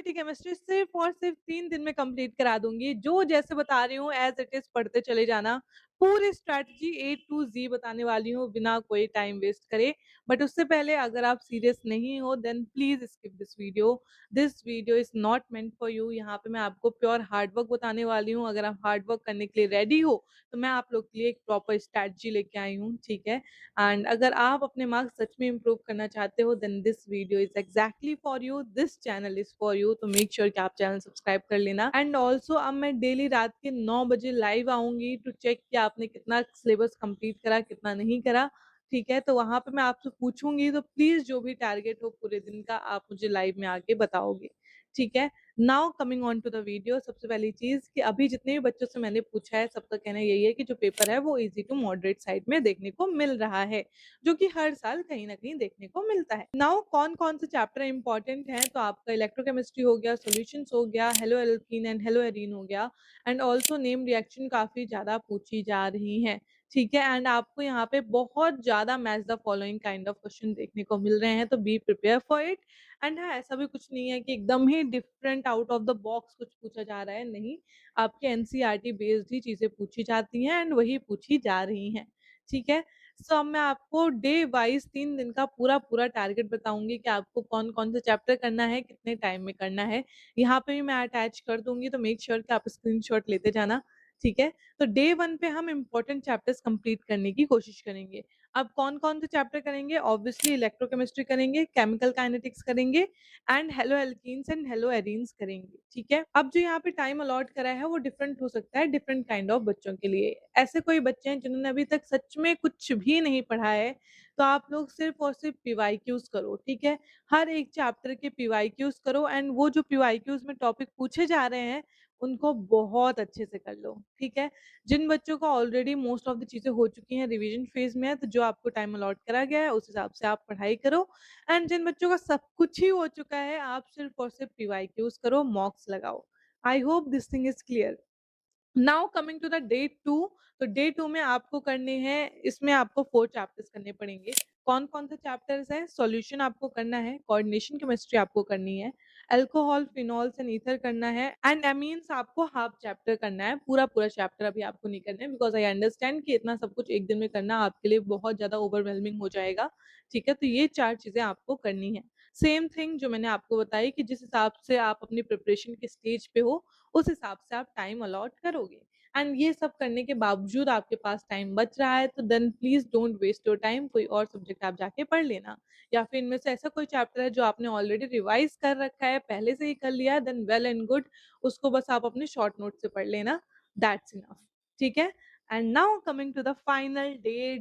CUET chemistry सिर्फ़ और सिर्फ़ 3 दिन में कंप्लीट करा दूँगी। जो जैसे बता रही हूँ एज़ इट इज़ पढ़ते चले जाना। पूरी स्ट्रैटेजी ए टू ज़ी बताने वाली हूँ बिना कोई टाइम वेस्ट करे। बट उससे पहले अगर आप सीरियस नहीं हो then please skip this video. This video is not meant for you. यहाँ पे मैं आपको प्योर हार्ड वर्क बताने वाली हूँ। अगर आप हार्ड वर्क करने के लिए रेडी हो, तो मैं आप लोग के लिए एक प्रॉपर स्ट्रैटेजी लेके आई हूँ, ठीक है? एंड अगर आप अपने मार्क्स सच में इम्प्रूव करना चाहते हो then this video is exactly for you, this channel is for you. तो मेक श्योर कि आप चैनल सब्सक्राइब कर लेना। एंड ऑल्सो अब मैं डेली रात के 9 बजे लाइव आऊंगी टू चेक कि आपने कितना सिलेबस कंप्लीट करा, कितना नहीं करा, ठीक है? तो वहां पे मैं आपसे पूछूंगी, तो प्लीज जो भी टारगेट हो पूरे दिन का आप मुझे लाइव में आके बताओगे, ठीक है? Now coming on to the video, सबसे पहली चीज कि अभी जितने भी बच्चों से मैंने पूछा है सबका कहना यही है कि जो पेपर है वो इजी टू मॉडरेट साइड में देखने को मिल रहा है, जो कि हर साल कहीं ना कहीं देखने को मिलता है। नाउ कौन कौन से चैप्टर इंपॉर्टेंट हैं, तो आपका इलेक्ट्रोकेमिस्ट्री हो गया, सॉल्यूशंस हो गया, hello alkene and hello arene हो गया, एंड ऑल्सो नेम रिएक्शन काफी ज्यादा पूछी जा रही है, ठीक है? एंड आपको यहाँ पे बहुत ज्यादा match the following kind of question देखने को मिल रहे हैं, तो be prepare for it. And हाँ, ऐसा भी कुछ नहीं है कि एकदम ही different out of the box कुछ पूछा जा रहा है, नहीं। आपके एनसीईआरटी बेस्ड ही चीजें पूछी जाती हैं एंड वही पूछी जा रही हैं, ठीक है? सो अब मैं आपको डे वाइज 3 दिन का पूरा पूरा टारगेट बताऊंगी कि आपको कौन कौन सा चैप्टर करना है, कितने टाइम में करना है। यहाँ पे भी मैं अटैच कर दूंगी, तो मेक श्योर कि आप स्क्रीनशॉट लेते जाना, ठीक है? तो डे 1 पे हम इंपॉर्टेंट चैप्टर्स कंप्लीट करने की कोशिश करेंगे। अब कौन-कौन से चैप्टर करेंगे? ऑब्वियसली इलेक्ट्रोकेमिस्ट्री करेंगे, केमिकल काइनेटिक्स करेंगे and hello alkenes and hello arenes करेंगे, ठीक है? अब जो यहाँ पे टाइम अलॉट करा है वो डिफरेंट हो सकता है डिफरेंट काइंड ऑफ बच्चों के लिए। ऐसे कोई बच्चे हैं जिन्होंने अभी तक सच में कुछ भी नहीं पढ़ा है, तो आप लोग सिर्फ़ और सिर्फ़ पीवाईक्यूज़ करो, ठीक है? हर एक चैप्टर के पीवाईक्यूज़ करो एंड वो जो पीवाईक्यूज़ में टॉपिक पूछे जा रहे हैं, उनको बहुत अच्छे से कर लो, ठीक है? जिन बच्चों को ऑलरेडी मोस्ट ऑफ द चीज़ें हो चुकी हैं, रिवीजन फेज़ में है, तो जो आपको टाइम अलॉट करा गया है, उस हिसाब से आप पढ़ाई करो। एंड जिन बच्चों का सब कुछ ही हो चुका है, आप सिर्फ़ और सिर्फ़ पीवाईक्यूज़ करो, मॉक्स लगाओ। I hope this thing is clear. Now coming to the day 2, तो डे 2 में आपको करने हैं, इसमें आपको 4 चैप्टर्स करने पड़ेंगे। कौन-कौन से चैप्टर्स हैं? सॉल्यूशन आपको करना है, कोऑर्डिनेशन केमिस्ट्री आपको करनी है, अल्कोहल, फिनोल्स एंड ईथर करना है एंड एमीन्स आपको हाफ चैप्टर करना है। पूरा-पूरा चैप्टर अभी आपको नहीं करना है बिकॉज़ आई अंडरस्टैंड कि इतना सब कुछ एक दिन में करना आपके लिए बहुत ज़्यादा ओवरवेलमिंग हो जाएगा, ठीक है? तो ये 4 चीज़ें आपको करनी है। सेम थिंग जो मैंने आपको बताई कि जिस हिसाब से आप अपनी प्रिपरेशन के स्टेज पे हो, उस हिसाब से आप टाइम अलॉट करोगे। एंड ये सब करने के बावजूद आपके पास टाइम बच रहा है, तो then please don't waste your time, कोई और सब्जेक्ट आप जाके पढ़ लेना, या फिर इनमें से ऐसा कोई चैप्टर है जो आपने ऑलरेडी रिवाइज कर रखा है, पहले से ही कर लिया है, देन वेल एंड गुड, उसको बस आप अपने शॉर्ट नोट से पढ़ लेना, दैट्स इनफ, ठीक है? And now coming to the final day,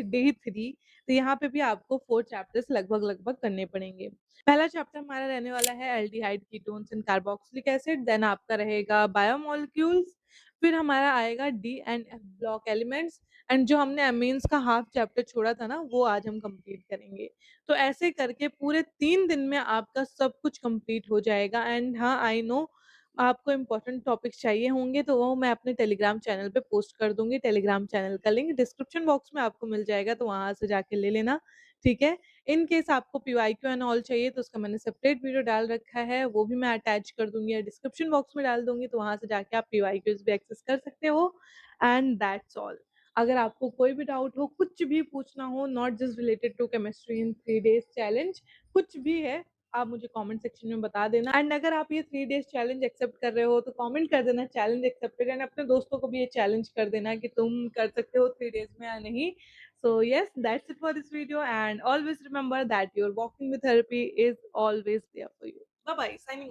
day 3, तो यहाँ पे भी आपको 4 चैप्टर्स लगभग लगभग करने पड़ेंगे। पहला चैप्टर हमारा रहने वाला है aldehyde ketones and carboxylic acid, then आपका रहेगा बायोमोलेक्यूल्स, फिर हमारा आएगा D and F block elements, and जो हमने अमीन्स का हाफ चैप्टर छोड़ा था ना, वो आज हम कंप्लीट करेंगे। तो ऐसे करके पूरे 3 दिन में आपका सब कुछ कंप्लीट हो जाएगा। एंड हाँ, आई नो आपको इम्पोर्टेंट टॉपिक्स चाहिए होंगे, तो वो मैं अपने टेलीग्राम चैनल पे पोस्ट कर दूंगी। टेलीग्राम चैनल का लिंक डिस्क्रिप्शन बॉक्स में आपको मिल जाएगा, तो वहां से जाके ले लेना, ठीक है? इन केस आपको पीवाईक्यू एंड ऑल चाहिए, तो उसका मैंने सेपरेट वीडियो डाल रखा है, वो भी मैं अटैच कर दूंगी या डिस्क्रिप्शन बॉक्स में डाल दूंगी, तो वहां से जाके आप पीवाईक्यूज भी एक्सेस कर सकते हो। And that's all. अगर आपको कोई भी डाउट हो, कुछ भी पूछना हो, not just related to chemistry in 3 days challenge, कुछ भी है, आप मुझे कमेंट सेक्शन में बता देना। एंड अगर आप ये 3 डेज चैलेंज एक्सेप्ट कर रहे हो, तो कमेंट कर देना चैलेंज एक्सेप्टेड, एंड अपने दोस्तों को भी ये चैलेंज कर देना कि तुम कर सकते हो 3 डेज में या नहीं। So yes, that's it for this video, and always remember that your walking with therapy is always there for you. Bye bye. Signing off.